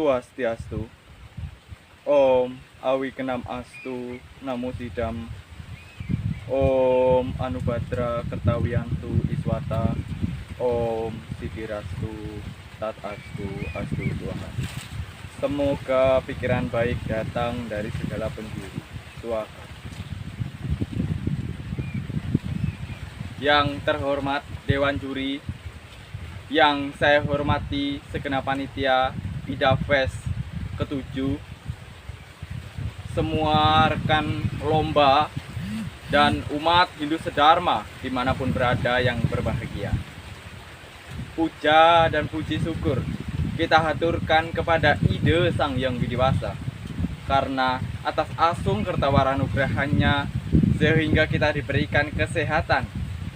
Swastiastu. Om Awikenam Astu Namo Sidam. Om Anubhadra Kertawiyantu Iswata. Om Sidirastu Tat Astu Astu Tuhan. Semoga pikiran baik datang dari segala penjuru. Tuhan. Yang terhormat Dewan Juri, yang saya hormati segenap panitia IDA Fest ke-7, semua rekan lomba dan umat Hindu Sedharma dimanapun berada yang berbahagia. Puja dan puji syukur kita haturkan kepada Ide Sang Hyang Widiwasa, karena atas asung kertawaranugrahannya sehingga kita diberikan kesehatan,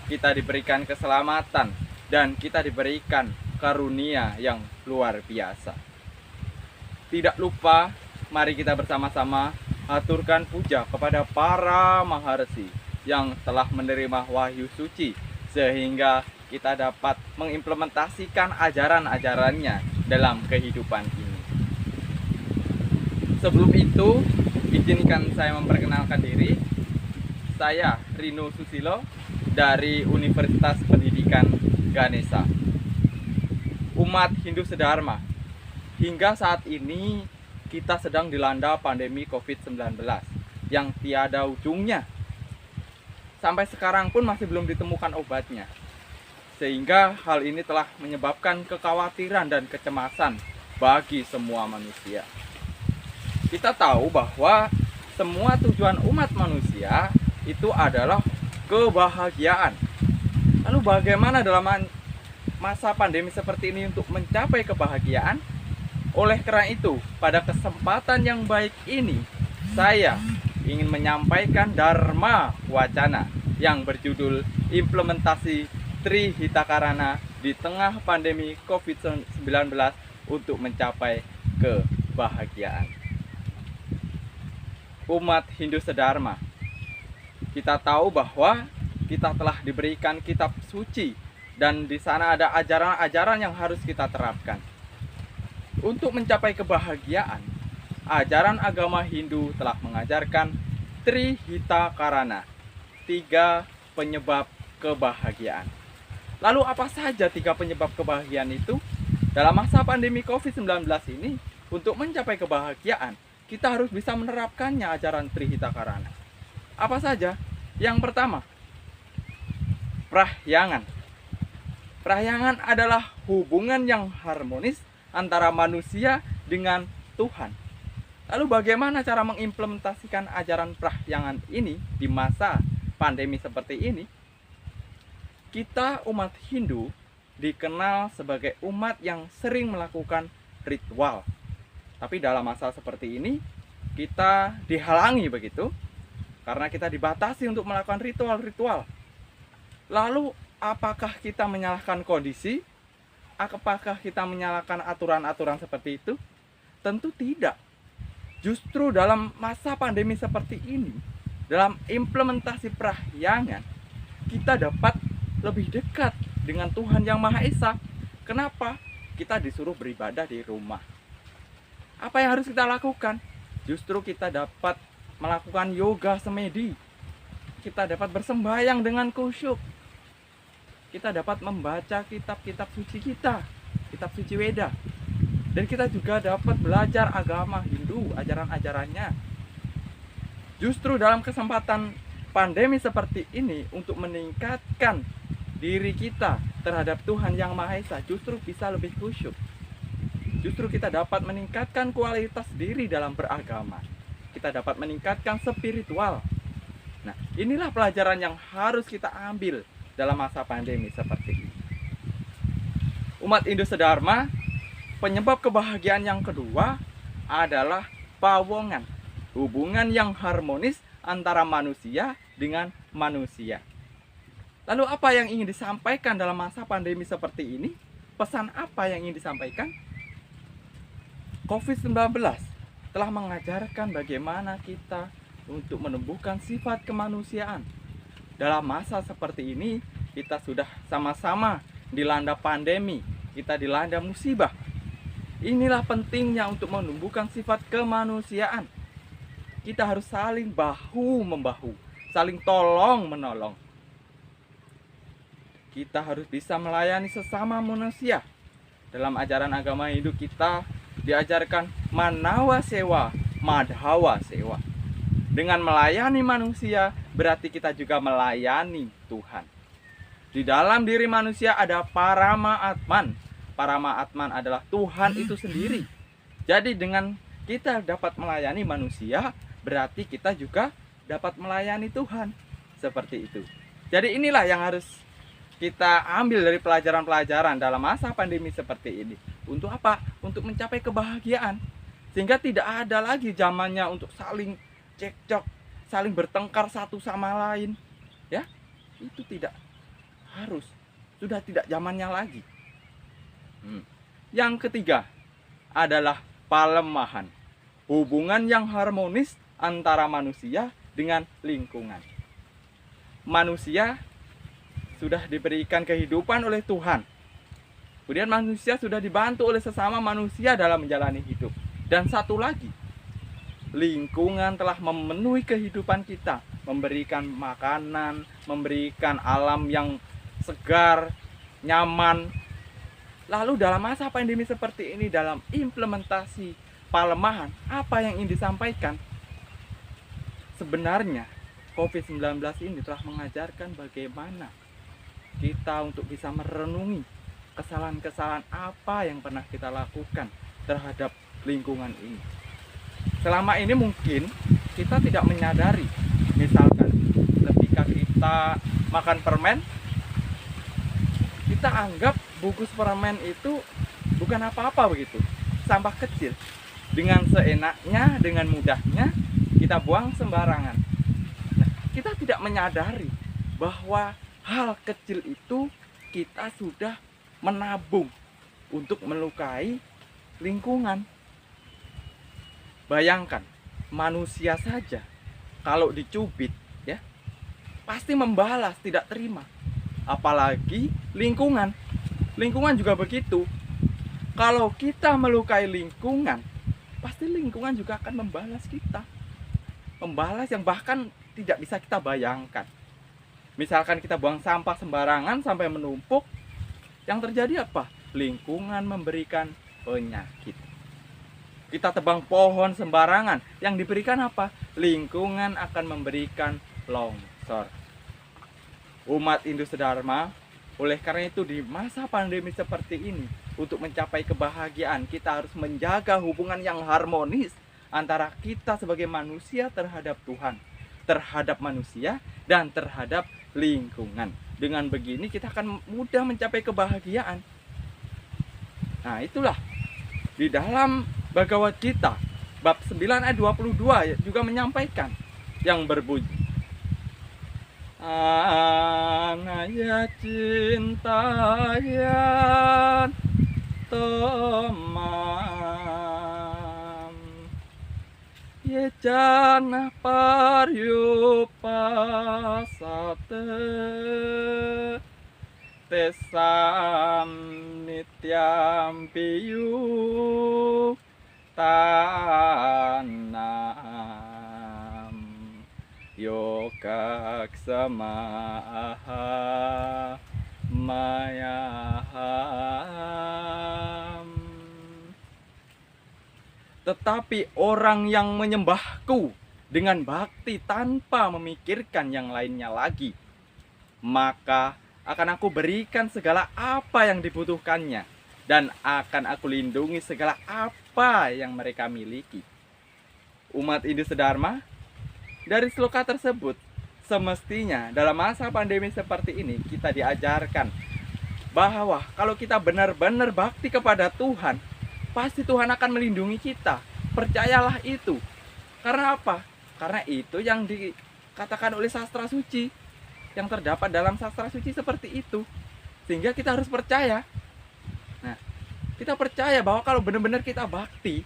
kita diberikan keselamatan, dan kita diberikan karunia yang luar biasa. Tidak lupa, mari kita bersama-sama haturkan puja kepada para maharsi yang telah menerima wahyu suci, sehingga kita dapat mengimplementasikan ajaran-ajarannya dalam kehidupan ini. Sebelum itu, izinkan saya memperkenalkan diri. Saya Rino Susilo dari Universitas Pendidikan Ganesha. Umat Hindu Sedharma, hingga saat ini kita sedang dilanda pandemi COVID-19 yang tiada ujungnya. Sampai sekarang pun masih belum ditemukan obatnya. Sehingga hal ini telah menyebabkan kekhawatiran dan kecemasan bagi semua manusia. Kita tahu bahwa semua tujuan umat manusia itu adalah kebahagiaan. Lalu bagaimana dalam masa pandemi seperti ini untuk mencapai kebahagiaan? Oleh karena itu, pada kesempatan yang baik ini, saya ingin menyampaikan Dharma Wacana yang berjudul Implementasi Trihitakarana di tengah pandemi COVID-19 untuk mencapai kebahagiaan. Umat Hindu Sedharma, kita tahu bahwa kita telah diberikan kitab suci dan di sana ada ajaran-ajaran yang harus kita terapkan. Untuk mencapai kebahagiaan, ajaran agama Hindu telah mengajarkan Trihitakarana, 3 penyebab kebahagiaan. Lalu apa saja 3 penyebab kebahagiaan itu? Dalam masa pandemi COVID-19 ini, untuk mencapai kebahagiaan, kita harus bisa menerapkannya ajaran Trihitakarana. Apa saja? Yang pertama, prahyangan. Prahyangan adalah hubungan yang harmonis antara manusia dengan Tuhan. Lalu bagaimana cara mengimplementasikan ajaran prahyangan ini di masa pandemi seperti ini? Kita umat Hindu dikenal sebagai umat yang sering melakukan ritual. Tapi dalam masa seperti ini, kita dihalangi begitu, karena kita dibatasi untuk melakukan ritual-ritual. Lalu apakah kita menyalahkan kondisi? Apakah kita menyalahkan aturan-aturan seperti itu? Tentu tidak. Justru dalam masa pandemi seperti ini, dalam implementasi prahyangan, kita dapat lebih dekat dengan Tuhan Yang Maha Esa. Kenapa? Kita disuruh beribadah di rumah. Apa yang harus kita lakukan? Justru kita dapat melakukan yoga semedi. Kita dapat bersembahyang dengan khusyuk. Kita dapat membaca kitab-kitab suci kita, kitab suci Weda. Dan kita juga dapat belajar agama Hindu, ajaran-ajarannya. Justru dalam kesempatan pandemi seperti ini, untuk meningkatkan diri kita terhadap Tuhan Yang Maha Esa, justru bisa lebih khusyuk. Justru kita dapat meningkatkan kualitas diri dalam beragama. Kita dapat meningkatkan spiritual. Nah, inilah pelajaran yang harus kita ambil dalam masa pandemi seperti ini. Umat Hindu Sedharma, penyebab kebahagiaan yang kedua adalah pawongan. Hubungan yang harmonis antara manusia dengan manusia. Lalu apa yang ingin disampaikan dalam masa pandemi seperti ini? Pesan apa yang ingin disampaikan? COVID-19 telah mengajarkan bagaimana kita untuk menumbuhkan sifat kemanusiaan. Dalam masa seperti ini, kita sudah sama-sama dilanda pandemi, kita dilanda musibah. Inilah pentingnya untuk menumbuhkan sifat kemanusiaan. Kita harus saling bahu-membahu, saling tolong-menolong. Kita harus bisa melayani sesama manusia. Dalam ajaran agama Hindu kita diajarkan manawa sewa, madhawa sewa. Dengan melayani manusia, berarti kita juga melayani Tuhan. Di dalam diri manusia ada Parama Atman. Parama Atman adalah Tuhan itu sendiri. Jadi dengan kita dapat melayani manusia, berarti kita juga dapat melayani Tuhan. Seperti itu. Jadi inilah yang harus kita ambil dari pelajaran-pelajaran dalam masa pandemi seperti ini. Untuk apa? Untuk mencapai kebahagiaan. Sehingga tidak ada lagi zamannya untuk saling cekcok, saling bertengkar satu sama lain. Ya, itu tidak harus. Sudah tidak zamannya lagi. Yang ketiga adalah palemahan. Hubungan yang harmonis antara manusia dengan lingkungan. Manusia sudah diberikan kehidupan oleh Tuhan. Kemudian manusia sudah dibantu oleh sesama manusia dalam menjalani hidup. Dan satu lagi, lingkungan telah memenuhi kehidupan kita, memberikan makanan, memberikan alam yang segar, nyaman. Lalu dalam masa pandemi seperti ini, dalam implementasi palemahan, apa yang ingin disampaikan? Sebenarnya COVID-19 ini telah mengajarkan bagaimana kita untuk bisa merenungi kesalahan-kesalahan apa yang pernah kita lakukan terhadap lingkungan ini. Selama ini mungkin kita tidak menyadari, misalkan ketika kita makan permen, kita anggap bungkus permen itu bukan apa-apa begitu, sampah kecil. Dengan seenaknya, dengan mudahnya kita buang sembarangan. Nah, kita tidak menyadari bahwa hal kecil itu kita sudah menabung untuk melukai lingkungan. Bayangkan, manusia saja kalau dicubit ya pasti membalas, tidak terima. Apalagi lingkungan. Lingkungan juga begitu. Kalau kita melukai lingkungan, pasti lingkungan juga akan membalas kita. Membalas yang bahkan tidak bisa kita bayangkan. Misalkan kita buang sampah sembarangan sampai menumpuk, yang terjadi apa? Lingkungan memberikan penyakit. Kita tebang pohon sembarangan, yang diberikan apa? Lingkungan akan memberikan longsor. Umat Hindu Sedharma, oleh karena itu di masa pandemi seperti ini, untuk mencapai kebahagiaan, kita harus menjaga hubungan yang harmonis antara kita sebagai manusia terhadap Tuhan, terhadap manusia, dan terhadap lingkungan. Dengan begini kita akan mudah mencapai kebahagiaan. Nah, itulah di dalam Bhagavad Gita bab 9 ayat 22 juga menyampaikan yang berbunyi, Anaya cintayan tomam ye jana paryupasate tesam nityam piyu tanam yoga samaha mayaham. Tetapi orang yang menyembahku dengan bakti tanpa memikirkan yang lainnya lagi, maka akan aku berikan segala apa yang dibutuhkannya, dan akan aku lindungi segala apa yang mereka miliki. Umat Hindu Sedharma, dari sloka tersebut, semestinya dalam masa pandemi seperti ini kita diajarkan bahwa kalau kita benar-benar bakti kepada Tuhan, pasti Tuhan akan melindungi kita. Percayalah itu. Karena apa? Karena itu yang dikatakan oleh sastra suci, yang terdapat dalam sastra suci seperti itu. Sehingga kita harus percaya. Nah, kita percaya bahwa kalau benar-benar kita bakti,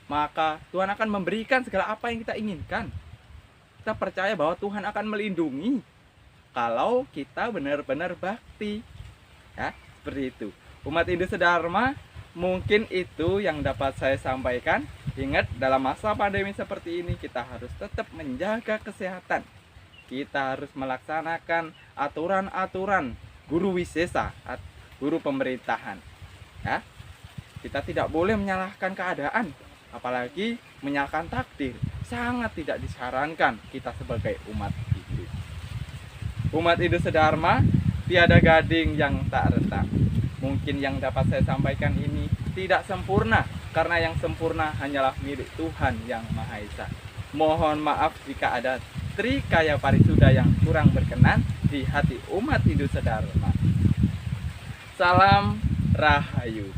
maka Tuhan akan memberikan segala apa yang kita inginkan. Kita percaya bahwa Tuhan akan melindungi kalau kita benar-benar bakti. Ya, seperti itu. Umat Hindu Sedharma, Mungkin itu yang dapat saya sampaikan. Ingat, dalam masa pandemi seperti ini kita harus tetap menjaga kesehatan. Kita harus melaksanakan aturan-aturan guru wisesa, guru pemerintahan. Ya, kita tidak boleh menyalahkan keadaan, apalagi menyalahkan takdir. Sangat tidak disarankan kita sebagai umat Hindu. Umat Hindu sedharma, tiada gading yang tak retak. Mungkin yang dapat saya sampaikan ini tidak sempurna, karena yang sempurna hanyalah milik Tuhan Yang Maha Esa. Mohon maaf jika ada trikaya parisuda yang kurang berkenan di hati umat Hindu sedharma. Salam Rahayu.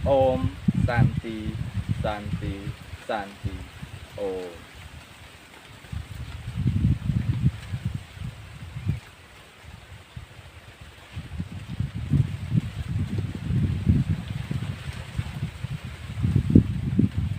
Om Santi Santi Santi Om.